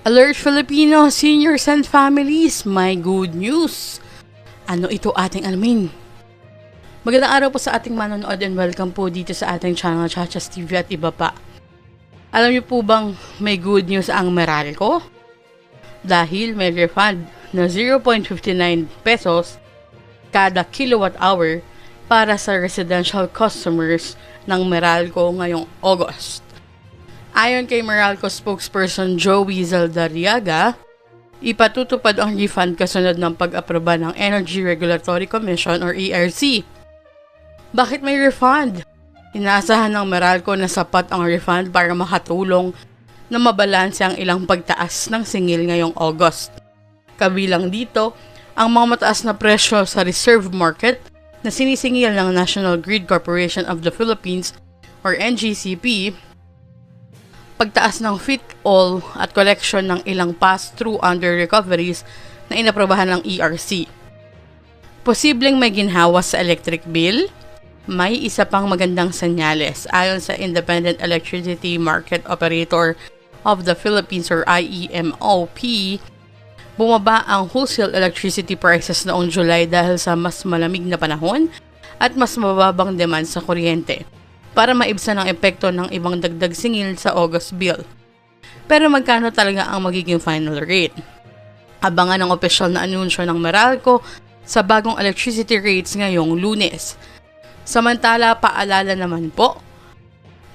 Alert Filipino seniors and families, may good news. Ano ito ating alamin? Magandang araw po sa ating manonood and welcome po dito sa ating channel Chachas TV at iba pa. Alam niyo po bang may good news ang Meralco? Dahil may refund na 0.59 pesos kada kilowatt hour para sa residential customers ng Meralco ngayong August. Ayon kay Meralco spokesperson Joey Zaldariaga, ipatutupad ang refund kasunod ng pag-aproba ng Energy Regulatory Commission or ERC. Bakit may refund? Inaasahan ng Meralco na sapat ang refund para makatulong na mabalanse ang ilang pagtaas ng singil ngayong August. Kabilang dito, ang mga mataas na presyo sa reserve market na sinisingil ng National Grid Corporation of the Philippines or NGCP, pagtaas ng fit-all at collection ng ilang pass-through under recoveries na inaprobahan ng ERC. Posibleng may ginhawa sa electric bill. May isa pang magandang senyales ayon sa Independent Electricity Market Operator of the Philippines or IEMOP. Bumaba ang wholesale electricity prices noong July dahil sa mas malamig na panahon at mas mababang demand sa kuryente, para maibsan ang epekto ng ibang dagdag singil sa August bill. Pero magkano talaga ang magiging final rate? Abangan ang opisyal na anunsyo ng Meralco sa bagong electricity rates ngayong Lunes. Samantala, paalala naman po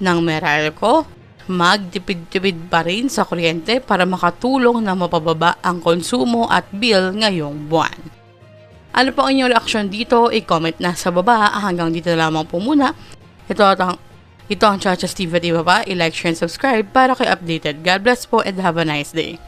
ng Meralco, magtipid-tipid pa rin sa kuryente para makatulong na mapababa ang konsumo at bill ngayong buwan. Ano po ang inyong reaksyon dito? I-comment na sa baba. Hanggang dito lamang po muna. Ito ang Chachas TV at iba pa. I-like, share, and subscribe para kayo updated. God bless po and have a nice day.